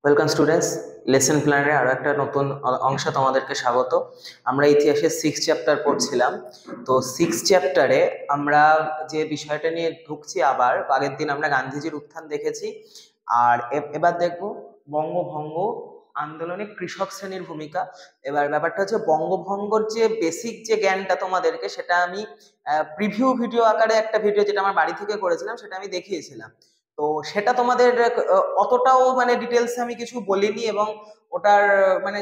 Welcome students, lesson প্ল্যানের আরো একটা নতুন অংশে তোমাদেরকে স্বাগত। আমরা ইতিহাসের 6 চ্যাপ্টার পড়ছিলাম। তো 6 চ্যাপ্টারে আমরা যে বিষয়টা নিয়ে ঢুকছি, আবার আগের দিন আমরা গান্ধীজির উত্থান দেখেছি, আর এবার দেখবো বঙ্গভঙ্গ আন্দোলনে কৃষক শ্রেণীর ভূমিকা। এবার ব্যাপারটা হচ্ছে বঙ্গভঙ্গর যে বেসিক যে জ্ঞানটা তোমাদেরকে, সেটা আমি প্রিভিউ ভিডিও আকারে একটা ভিডিও যেটা আমার বাড়ি থেকে করেছিলাম সেটা আমি দেখিয়েছিলাম। তো সেটা তোমাদের অতটাও ডিটেলস আমি কিছু বলিনি, এবং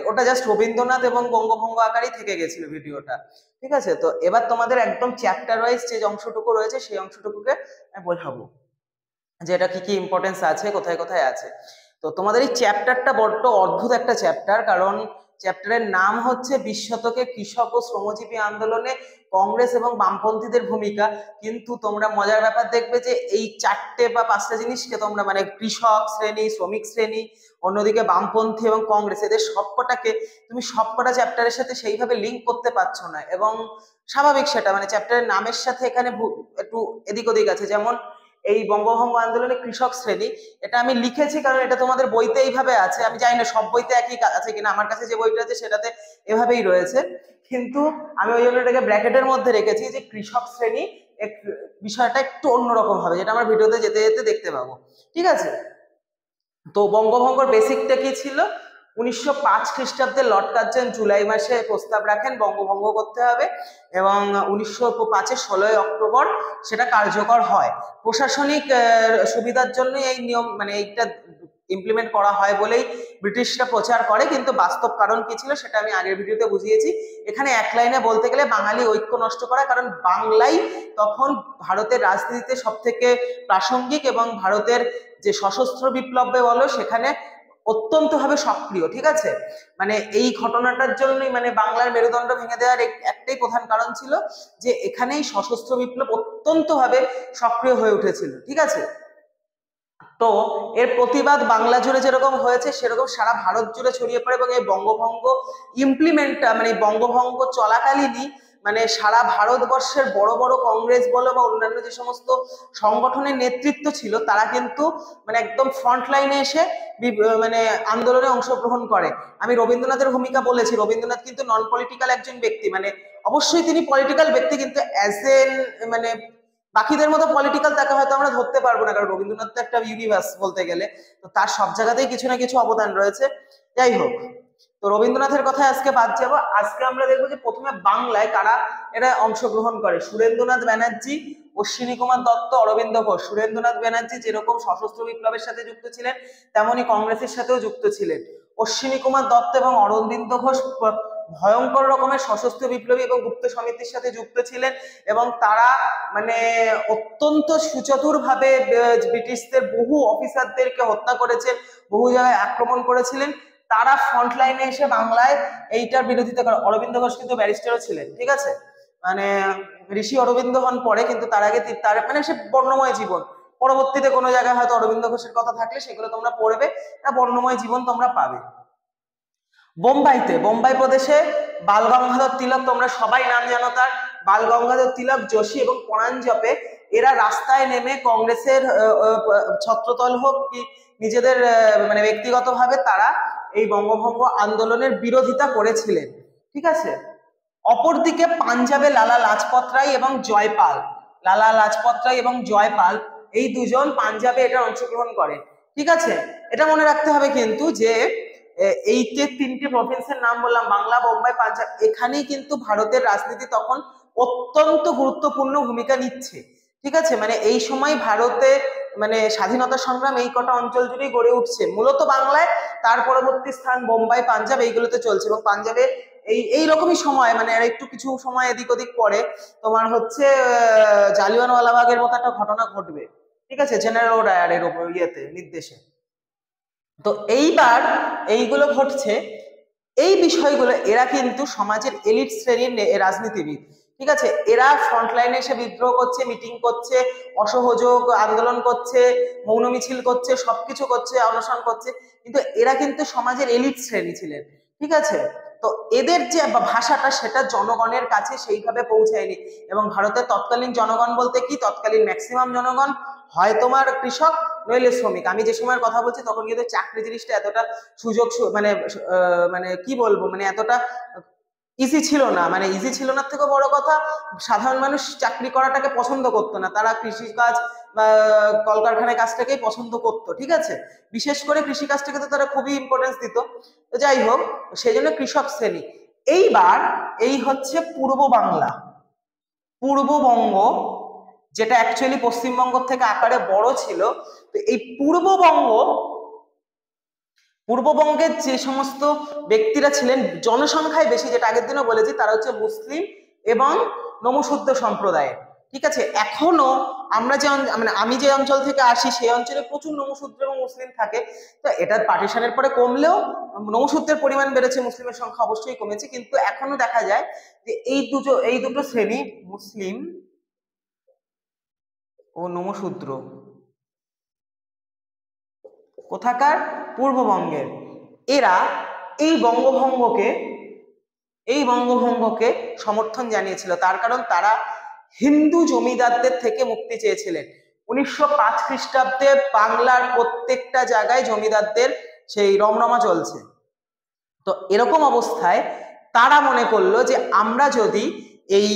ওটা জাস্ট রবীন্দ্রনাথ এবং বঙ্গভঙ্গ আকারেই থেকে গেছিল ভিডিওটা। ঠিক আছে, তো এবার তোমাদের একদম চ্যাপ্টার ওয়াইজ যে অংশটুকু রয়েছে সেই অংশটুকুকে আমি বোঝাবো যে এটা কি কি ইম্পর্টেন্স আছে, কোথায় কোথায় আছে। তো তোমাদের এই চ্যাপ্টারটা বড্ড অদ্ভুত একটা চ্যাপ্টার, কারণ চ্যাপ্টারের নাম হচ্ছে 20 শতকে কৃষক ও শ্রমজীবী আন্দোলনে কংগ্রেস এবং বামপন্থীদের ভূমিকা। কিন্তু তোমরা মজার ব্যাপার দেখবে যে এই 4টে বা 5টা জিনিসকে তোমরা কৃষক শ্রেণী, শ্রমিক শ্রেণী, অন্যদিকে বামপন্থী এবং কংগ্রেস, এদের সবকটাকে তুমি সবকটা চ্যাপ্টারের সাথে সেইভাবে লিঙ্ক করতে পারছো না, এবং স্বাভাবিক সেটা, চ্যাপ্টারের নামের সাথে এখানে একটু এদিক ওদিক আছে। যেমন এই বঙ্গভঙ্গ আন্দোলনে কৃষক শ্রেণী, এটা আমি লিখেছি কারণ এটা তোমাদের বইতে এইভাবে আছে। আমি জানি না সব বইতে একই আছে কিনা, আমার কাছে যে বইটা আছে সেটাতে এভাবেই রয়েছে, কিন্তু আমি ওই জন্য এটাকে ব্র্যাকেটের মধ্যে রেখেছি যে কৃষক শ্রেণী বিষয়টা একটু অন্যরকম হবে, যেটা আমার ভিডিওতে যেতে যেতে দেখতে পাবো। ঠিক আছে, তো বঙ্গভঙ্গর বেসিকটা কি ছিল? 1905 খ্রিস্টাব্দে লর্ড কার্জন জুলাই মাসে প্রস্তাব রাখেন বঙ্গভঙ্গ করতে হবে, এবং 1905-এর 16 অক্টোবর সেটা কার্যকর হয়। প্রশাসনিক সুবিধার জন্য এই নিয়ম এইটা ইমপ্লিমেন্ট করা হয় বলেই ব্রিটিশরা প্রচার করে, কিন্তু বাস্তব কারণ কি ছিল সেটা আমি আগের ভিডিওতে বুঝিয়েছি। এখানে এক লাইনে বলতে গেলে বাঙালি ঐক্য নষ্ট করা, কারণ বাংলাই তখন ভারতের রাজনীতিতে সব থেকে প্রাসঙ্গিক, এবং ভারতের যে সশস্ত্র বিপ্লবে বলো সেখানে অত্যন্ত ভাবে সক্রিয়। ঠিক আছে, এই ঘটনাটার জন্যই বাংলার মেরুদণ্ড ভেঙে দেওয়ার একটাই প্রধান কারণ ছিল যে এখানেই সশস্ত্র বিপ্লব অত্যন্ত ভাবে সক্রিয় হয়ে উঠেছিল। ঠিক আছে, তো এর প্রতিবাদ বাংলা জুড়ে যেরকম হয়েছে সেরকম সারা ভারত জুড়ে ছড়িয়ে পড়ে, এবং এই বঙ্গভঙ্গ ইমপ্লিমেন্টটা বঙ্গভঙ্গ চলাকালীনই সারা ভারতবর্ষের বড় বড় কংগ্রেস বলো বা অন্যান্য যে সমস্ত সংগঠনের নেতৃত্ব ছিল তারা কিন্তু একদম ফ্রন্ট লাইনে এসে আন্দোলনে অংশগ্রহণ করে। আমি রবীন্দ্রনাথের ভূমিকা বলেছি, রবীন্দ্রনাথ কিন্তু নন পলিটিক্যাল একজন ব্যক্তি, অবশ্যই তিনি পলিটিক্যাল ব্যক্তি, কিন্তু অ্যাজ এন বাকিদের মতো পলিটিক্যাল তাকে হয়তো আমরা ধরতে পারবো না, কারণ রবীন্দ্রনাথ তো একটা ইউনিভার্স বলতে গেলে, তো তার সব জায়গাতেই কিছু না কিছু অবদান রয়েছে। যাই হোক, তো রবীন্দ্রনাথের কথায় আজকে বাদ যাবো। আজকে আমরা দেখবো যে প্রথমে বাংলায় কারা এরা অংশগ্রহণ করে। সুরেন্দ্রনাথ ব্যানার্জি, অশ্বিনী কুমার দত্ত, অরবিন্দ ঘোষ। সুরেন্দ্রনাথ ব্যানার্জি যেরকম সশস্ত্র বিপ্লবের সাথে যুক্ত ছিলেন, তেমনি কংগ্রেসের সাথেও যুক্ত ছিলেন। অশ্বিনী কুমার দত্ত এবং অরবিন্দ ঘোষ ভয়ঙ্কর রকমের সশস্ত্র বিপ্লবী এবং গুপ্ত সমিতির সাথে যুক্ত ছিলেন, এবং তারা অত্যন্ত সুচতুর ভাবে ব্রিটিশদের বহু অফিসারদেরকে হত্যা করেছেন, বহু জায়গায় আক্রমণ করেছিলেন। তারা ফ্রন্ট লাইনে এসে বাংলায় এইটার বিরোধিতা করে। অরবিন্দ ঘোষ কিন্তু ব্যারিস্টারও ছিলেন। ঠিক আছে, ঋষি অরবিন্দ হন পরে, কিন্তু তার আগে তার সে বর্ণময় জীবন, পরবর্তীতে কোনো জায়গায় হয়তো অরবিন্দ ঘোষের কথা থাকলে সেগুলো তোমরা পড়বে, একটা বর্ণময় জীবন তোমরা পাবে। বোম্বাই প্রদেশে বাল গঙ্গাধর তিলক, তোমরা সবাই নাম জানো তার, বাল গঙ্গাধর তিলক, যোশী এবং পরাঞ্জপে এরা রাস্তায় নেমে কংগ্রেসের ছত্রতল হোক কি নিজেদের ব্যক্তিগতভাবে তারা এই বঙ্গভঙ্গ আন্দোলনের বিরোধিতা করেছিলেন। ঠিক আছে, অপরদিকে পাঞ্জাবে লালা লাজপত রায় এবং জয়পাল এই দুজন পাঞ্জাবে এটা অংশগ্রহণ করে। ঠিক আছে, এটা মনে রাখতে হবে কিন্তু যে এই যে 3টে প্রভিন্সের নাম বললাম, বাংলা, বোম্বাই, পাঞ্জাব, এখানেই কিন্তু ভারতের রাজনীতি তখন অত্যন্ত গুরুত্বপূর্ণ ভূমিকা নিচ্ছে। ঠিক আছে, এই সময় ভারতে স্বাধীনতা সংগ্রাম এই কটা অঞ্চল জুড়েই গড়ে উঠছে, মূলত বাংলায়, তার পরবর্তী স্থান বোম্বাই, পাঞ্জাব এইগুলোতে চলছে। এবং পাঞ্জাবে এইরকমই সময় আর একটু কিছু সময় এদিক ওদিক পরে তোমার হচ্ছে জালিয়ানওয়ালাবাগের মতো একটা ঘটনা ঘটবে। ঠিক আছে, জেনারেল ডায়ারের ওপর নির্দেশে। তো এইবার এইগুলো ঘটছে, এই বিষয়গুলো এরা কিন্তু সমাজের এলিট শ্রেণীর রাজনীতিবিদ। ঠিক আছে, এরা ফ্রন্ট লাইনে এসে বিদ্রোহ করছে, মিটিং করছে, অসহযোগ আন্দোলন করছে, মৌন মিছিল করছে, সবকিছু করছে, অনশন করছে, কিন্তু এরা কিন্তু সমাজের এলিট শ্রেণী ছিলেন। ঠিক আছে, তো এদের যে ভাষাটা সেটা জনগণের কাছে সেইভাবে পৌঁছায়নি, এবং ভারতের তৎকালীন জনগণ বলতে কি, তৎকালীন ম্যাক্সিমাম জনগণ হয় তোমার কৃষক, নইলে শ্রমিক। আমি যে সময়ের কথা বলছি তখন কিন্তু চাকরি জিনিসটা এতটা সুযোগ মানে মানে কি বলবো, মানে এতটা ইজি ছিল না। মানে ইজি ছিল না থেকে বড় কথা, সাধারণ মানুষ চাকরি করাটাকে পছন্দ করতো না, তারা কৃষিকাজ বা কলকারখানায় কাজটাকেই পছন্দ করতো। ঠিক আছে, বিশেষ করে কৃষিকাজটাকে তো তারা খুবই ইম্পর্টেন্স দিত। তো যাই হোক, সেই জন্য কৃষক শ্রেণী। এইবার এই হচ্ছে পূর্ব বাংলা, পূর্ববঙ্গ, যেটা অ্যাকচুয়ালি পশ্চিমবঙ্গ থেকে আকারে বড় ছিল। তো এই পূর্ববঙ্গের যে সমস্ত ব্যক্তিরা ছিলেন জনসংখ্যায় বেশি, যেটা আগের দিনও বলেছি, তারা হচ্ছে মুসলিম এবং নমশূদ্র সম্প্রদায়ের। ঠিক আছে, এখনো আমরা যে মানে আমি যে অঞ্চল থেকে আসি সেই অঞ্চলে প্রচুর নমশূদ্র এবং মুসলিম থাকে। তো এটা পার্টিশনের পরে কমলেও নমশূদ্রের পরিমাণ বেড়েছে, মুসলিমের সংখ্যা অবশ্যই কমেছে, কিন্তু এখনো দেখা যায় যে এই দুটো শ্রেণী, মুসলিম ও নমশূদ্র, কোথাকার? পূর্ববঙ্গের। এরা এই বঙ্গভঙ্গকে সমর্থন জানিয়েছিল। তার কারণ তারা হিন্দু জমিদারদের থেকে মুক্তি চেয়েছিলেন। 1905 খ্রিস্টাব্দে বাংলার প্রত্যেকটা জায়গায় জমিদারদের সেই রমরমা চলছে। তো এরকম অবস্থায় তারা মনে করলো যে আমরা যদি এই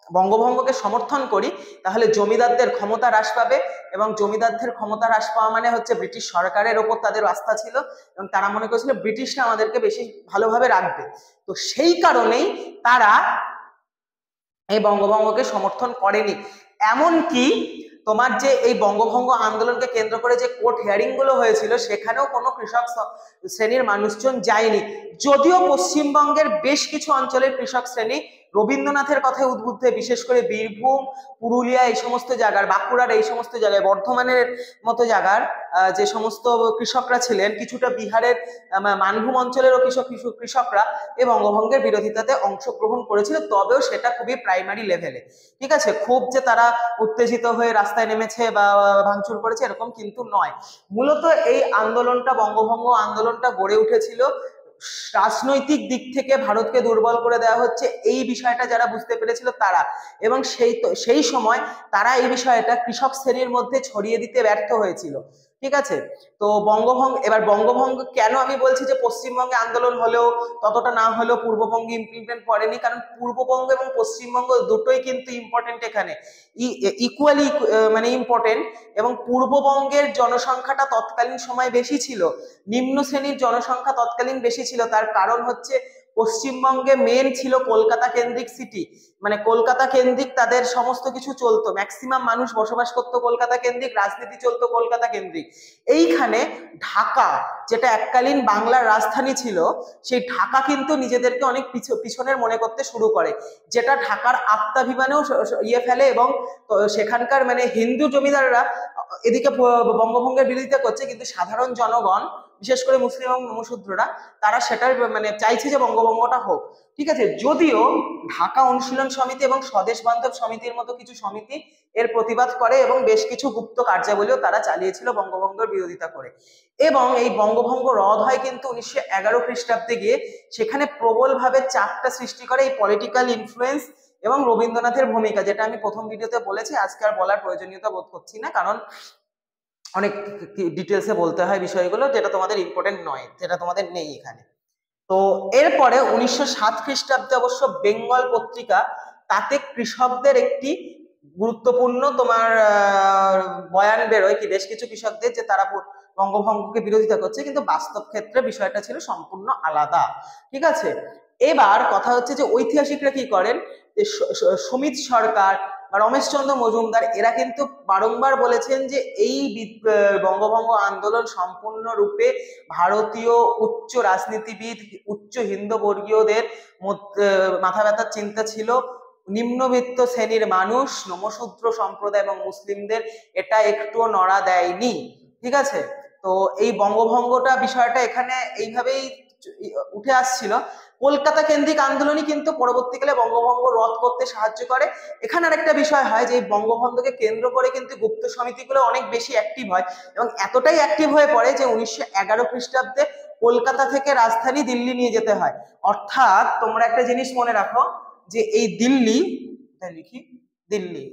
বঙ্গভঙ্গকে সমর্থন করি তাহলে জমিদারদের ক্ষমতা হ্রাস পাবে, এবং জমিদারদের ক্ষমতা হ্রাস পাওয়া মানে হচ্ছে ব্রিটিশ সরকারের ওপর তাদের আস্থা ছিল, এবং তারা মনে করেছিল ব্রিটিশরা আমাদেরকে বেশি ভালোভাবে রাখবে। তো সেই কারণেই তারা এই বঙ্গভঙ্গকে সমর্থন করেনি। এমনকি তোমার যে এই বঙ্গভঙ্গ আন্দোলনকে কেন্দ্র করে যে কোর্ট হিয়ারিং গুলো হয়েছিল সেখানেও কোনো কৃষক শ্রেণীর মানুষজন যায়নি। যদিও পশ্চিমবঙ্গের বেশ কিছু অঞ্চলের কৃষক শ্রেণী রবীন্দ্রনাথের কথায় উদ্বুদ্ধ হয়ে, বিশেষ করে বীরভূম, পুরুলিয়া, এই সমস্ত জায়গার, বাঁকুড়ার এই সমস্ত জায়গায়, বর্ধমানের মতো জায়গার যে সমস্ত কৃষকরা ছিলেন, কিছুটা বিহারের মানভূম অঞ্চলেরও কৃষকরা এই বঙ্গভঙ্গের বিরোধিতাতে অংশগ্রহণ করেছিল, তবেও সেটা খুবই প্রাইমারি লেভেলে। ঠিক আছে, খুব যে তারা উত্তেজিত হয়ে রাস্তায় নেমেছে বা ভাঙচুর করেছে এরকম কিন্তু নয়। মূলত এই আন্দোলনটা, বঙ্গভঙ্গ আন্দোলনটা গড়ে উঠেছিল রাজনৈতিক দিক থেকে ভারতকে দুর্বল করে দেওয়া হচ্ছে এই বিষয়টা যারা বুঝতে পেরেছিল তারা, এবং সেই সময় তারা এই বিষয়টা কৃষক শ্রেণীর মধ্যে ছড়িয়ে দিতে ব্যর্থ হয়েছিল। ঠিক আছে, তো বঙ্গভঙ্গ কেন আমি বলছি যে পশ্চিমবঙ্গে আন্দোলন হলেও ততটা না হলেও পূর্ববঙ্গে ইমপ্লিমেন্ট করেনি, কারণ পূর্ববঙ্গ এবং পশ্চিমবঙ্গ দুটোই কিন্তু ইম্পর্টেন্ট, এখানে ইকুয়ালি মানে ইম্পর্টেন্ট। এবং পূর্ববঙ্গের জনসংখ্যাটা তৎকালীন সময় বেশি ছিল, নিম্ন শ্রেণীর জনসংখ্যা তৎকালীন বেশি ছিল। তার কারণ হচ্ছে পশ্চিমবঙ্গে মেন ছিল কলকাতা কেন্দ্রিক সিটি, মানে কলকাতা কেন্দ্রিক তাদের সমস্ত কিছু চলতো, ম্যাক্সিমাম মানুষ বসবাস করতো কলকাতা কেন্দ্রিক, রাজনীতি চলতো কলকাতা কেন্দ্রিক। এইখানে ঢাকা, যেটা এককালীন বাংলার রাজধানী ছিল, সেই ঢাকা কিন্তু নিজেদেরকে অনেক পিছনের মনে করতে শুরু করে, যেটা ঢাকার আত্মাভিমানেও ইয়ে ফেলে। এবং সেখানকার মানে হিন্দু জমিদাররা এদিকে বঙ্গভঙ্গের বিরোধিতা করছে, কিন্তু সাধারণ জনগণ, বিশেষ করে মুসলিম এবং নমশূদ্ররা, তারা সেটার মানে চাইছে যে বঙ্গভঙ্গটা হোক। ঠিক আছে, যদিও ঢাকা অনুশীলন সমিতি এবং স্বদেশ বান্ধব সমিতির মতো কিছু সমিতি এর প্রতিবাদ করে, এবং বেশ কিছু গুপ্ত কার্যাবলীও তারা চালিয়েছিল বঙ্গভঙ্গের বিরোধিতা করে। এবং এই বঙ্গভঙ্গ রদ হয় কিন্তু 1911 খ্রিস্টাব্দে গিয়ে। সেখানে প্রবলভাবে চাপটা সৃষ্টি করে এই পলিটিক্যাল ইনফ্লুয়েন্স এবং রবীন্দ্রনাথের ভূমিকা, যেটা আমি প্রথম ভিডিওতে বলেছি, আজকে আর বলার প্রয়োজনীয়তা বোধ করছি না, কারণ অনেক ডিটেলসে বলতে হয় বিষয়গুলো, যেটা তোমাদের ইম্পর্টেন্ট নয়, যেটা তোমাদের নেই এখানে। তো এরপরে 1907 খ্রিস্টাব্দে অবশ্য বেঙ্গল পত্রিকা, তাতে কৃষকদের একটি গুরুত্বপূর্ণ তোমার বয়ান বেরোয়, কি বেশ কিছু কৃষকদের, যে তারা বঙ্গভঙ্গকে বিরোধিতা করছে, কিন্তু বাস্তব ক্ষেত্রে বিষয়টা ছিল সম্পূর্ণ আলাদা। ঠিক আছে, এবার কথা হচ্ছে যে ঐতিহাসিকরা কি করেন, যে সুমিত সরকার বা রমেশচন্দ্র মজুমদার, এরা কিন্তু বারংবার বলেছেন যে এই বঙ্গভঙ্গ আন্দোলন সম্পূর্ণরূপে ভারতীয় উচ্চ রাজনীতিবিদ, উচ্চ হিন্দু বর্গীয়দের মধ্যে মাথা ব্যথার চিন্তা ছিল। নিম্নবিত্ত শ্রেণীর মানুষ, নমশূদ্র সম্প্রদায় এবং মুসলিমদের এটা একটুও নড়া দেয়নি। ঠিক আছে, তো এই বঙ্গভঙ্গটা বিষয়টা এখানে এইভাবেই উঠে আসছিল। কলকাতা কেন্দ্রিক আন্দোলনই কিন্তু পরবর্তীকালে বঙ্গভঙ্গ রদ করতে সাহায্য করে। এখানে আরেকটা বিষয় হয় যে বঙ্গভঙ্গকে কেন্দ্র করে কিন্তু গুপ্ত সমিতিগুলো অনেক বেশি অ্যাক্টিভ হয়, এবং এতটাই অ্যাক্টিভ হয়ে পড়ে যে 1911 খ্রিস্টাব্দে কলকাতা থেকে রাজধানী দিল্লি নিয়ে যেতে হয়। অর্থাৎ তোমরা একটা জিনিস মনে রাখো, যে এই দিল্লি, লিখি দিল্লি,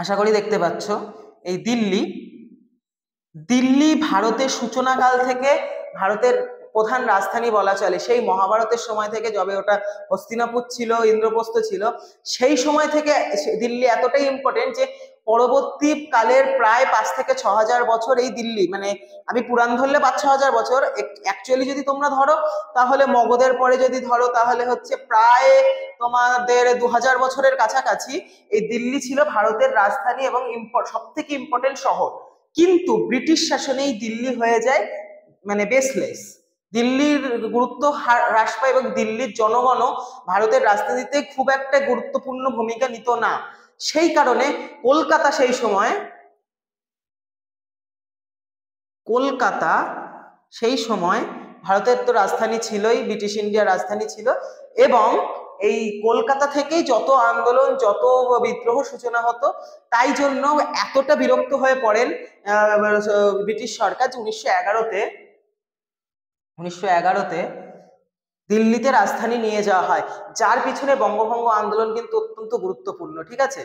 আশা করি দেখতে পাচ্ছ এই দিল্লি দিল্লি ভারতের সূচনাকাল থেকে ভারতের প্রধান রাজধানী বলা চলে। সেই মহাভারতের সময় থেকে, যবে ওটা হস্তিনাপুর ছিল, ইন্দ্রপ্রস্থ ছিল, সেই সময় থেকে দিল্লি এতটাই ইম্পর্টেন্ট যে পরবর্তী কালের প্রায় 5 থেকে 6,000 বছর এই দিল্লি, মানে আমি পুরাণ ধরলে 5-6,000 বছর, অ্যাকচুয়ালি যদি তোমরা ধরো তাহলে মগধের পরে যদি ধরো তাহলে হচ্ছে প্রায় তোমাদের 2000 বছরের কাছাকাছি এই দিল্লি ছিল ভারতের রাজধানী এবং সব থেকে ইম্পর্টেন্ট শহর। কিন্তু ব্রিটিশ শাসনে এই দিল্লি হয়ে যায় মানে বেসলেস, দিল্লির গুরুত্ব হ্রাস পায় এবং দিল্লির জনগণও ভারতের রাজনীতিতে খুব একটা গুরুত্বপূর্ণ ভূমিকা নিত না। সেই কারণে কলকাতা সেই সময় ভারতের তো রাজধানী ছিলই, ব্রিটিশ ইন্ডিয়ার রাজধানী ছিল, এবং এই কলকাতা থেকেই যত আন্দোলন, যত বিদ্রোহ সূচনা হতো। তাই জন্য এতটা বিরক্ত হয়ে পড়েন ব্রিটিশ সরকার যে 1911-তে দিল্লিতে রাজধানী নিয়ে যাওয়া হয়, যার পিছনে বঙ্গভঙ্গ আন্দোলন কিন্তু অত্যন্ত গুরুত্বপূর্ণ। ঠিক আছে,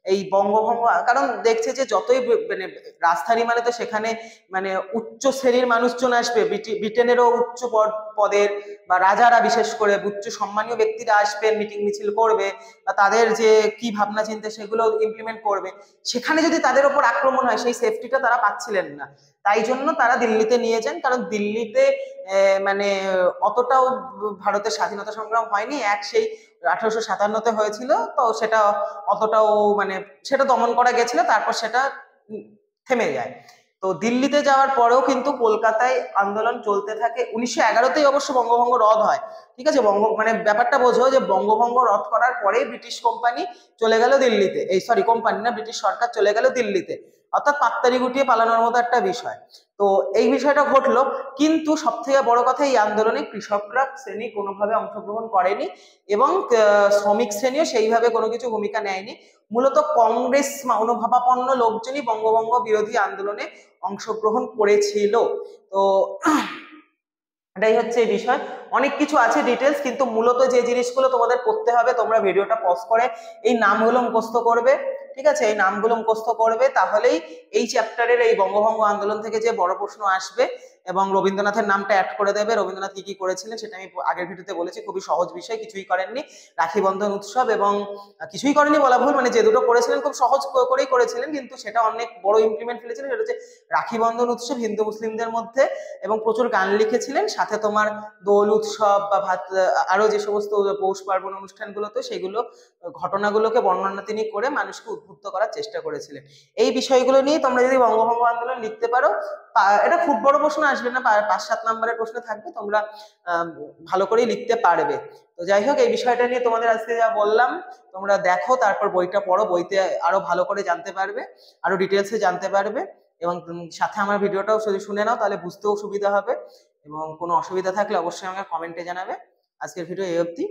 এই বঙ্গভঙ্গ, কারণ দেখছে যে যতই মানে রাজধানী মানে তো সেখানে মানে উচ্চ শ্রেণীর মানুষজন আসবে, ব্রিটেনেরও উচ্চ পদের বা রাজারা, বিশেষ করে উচ্চ সম্মানীয় ব্যক্তিরা আসবেন, মিটিং মিছিল করবে বা তাদের যে কি ভাবনা চিন্তা সেগুলো ইমপ্লিমেন্ট করবে। সেখানে যদি তাদের ওপর আক্রমণ হয়, সেই সেফটিটা তারা পাচ্ছিলেন না। তাই জন্য তারা দিল্লিতে নিয়ে যান, কারণ দিল্লিতে মানে অতটাও ভারতের স্বাধীনতা সংগ্রাম হয়নি। সেই 1857-তে হয়েছিল, তো সেটা অতটাও মানে সেটা দমন করা গেছিল, তারপর সেটা থেমে যায়। তো দিল্লিতে যাওয়ার পরেও কিন্তু কলকাতায় আন্দোলন চলতে থাকে। 1911-তেই অবশ্য বঙ্গভঙ্গ রদ হয়। ঠিক আছে, মানে ব্যাপারটা বোঝো যে বঙ্গভঙ্গ রদ করার পরেই ব্রিটিশ কোম্পানি চলে গেল দিল্লিতে, কোম্পানি না, ব্রিটিশ সরকার চলে গেল দিল্লিতে, অর্থাৎ পাত্তারি গুটিয়ে পালানোর মতো একটা বিষয়। তো এই বিষয়টা ঘটলো, কিন্তু সব থেকে বড় কথা এই আন্দোলনে কৃষকরা শ্রেণী কোনোভাবে অংশগ্রহণ করেনি এবং শ্রমিক শ্রেণীও সেইভাবে কোনো কিছু ভূমিকা নেয়নি। মূলত কংগ্রেস মনোভাবাপন্ন লোকজনই বঙ্গভঙ্গ বিরোধী আন্দোলনে অংশগ্রহণ করেছিল। তো এটাই হচ্ছে এই বিষয়। অনেক কিছু আছে ডিটেলস, কিন্তু মূলত যে জিনিসগুলো তোমাদের পড়তে হবে, তোমরা ভিডিওটা পজ করে এই নামগুলো মুখস্থ করবে। ঠিক আছে, এই নামগুলো মুখস্থ করবে, তাহলেই এই চ্যাপ্টারের এই বঙ্গভঙ্গ আন্দোলন থেকে যে বড় প্রশ্ন আসবে, এবং রবীন্দ্রনাথের নামটা অ্যাড করে দেবে। রবীন্দ্রনাথ কি কি করেছিলেন সেটা আমি আগের ভিডিওতে বলেছি, খুবই সহজ বিষয়, কিছুই করেননি। রাখি বন্ধন উৎসব এবং কিছুই করেনি বলা ভুল, মানে যে দুটো করেছিলেন খুব সহজ করেই করেছিলেন, কিন্তু সেটা অনেক বড় ইমপ্লিমেন্ট ফেলেছিলেন। সেটা হচ্ছে রাখি বন্ধন উৎসব হিন্দু মুসলিমদের মধ্যে, এবং প্রচুর গান লিখেছিলেন। সাথে তোমার দোল উৎসব বা আরো যে সমস্ত পৌষ পার্বণ অনুষ্ঠানগুলোতে সেগুলো ঘটনাগুলোকে বর্ণনা তিনি করে মানুষকে উদ্বুদ্ধ করার চেষ্টা করেছিলেন। এই বিষয়গুলো নিয়ে তোমরা যদি বঙ্গভঙ্গ আন্দোলন লিখতে পারো, এটা খুব বড় প্রশ্ন আসবে না, 5-7 নম্বরের প্রশ্ন থাকবে, তোমরা ভালো করেই লিখতে পারবে। তো যাই হোক, এই বিষয়টা নিয়ে তোমাদের আজকে যা বললাম তোমরা দেখো, তারপর বইটা পড়ো, বইতে আরো ভালো করে জানতে পারবে, আরো ডিটেলসে জানতে পারবে, এবং সাথে আমার ভিডিওটাও যদি শুনে নাও তাহলে বুঝতেও সুবিধা হবে। এবং কোনো অসুবিধা থাকলে অবশ্যই আমাকে কমেন্টে জানাবে। আজকের ভিডিও এই অবধি।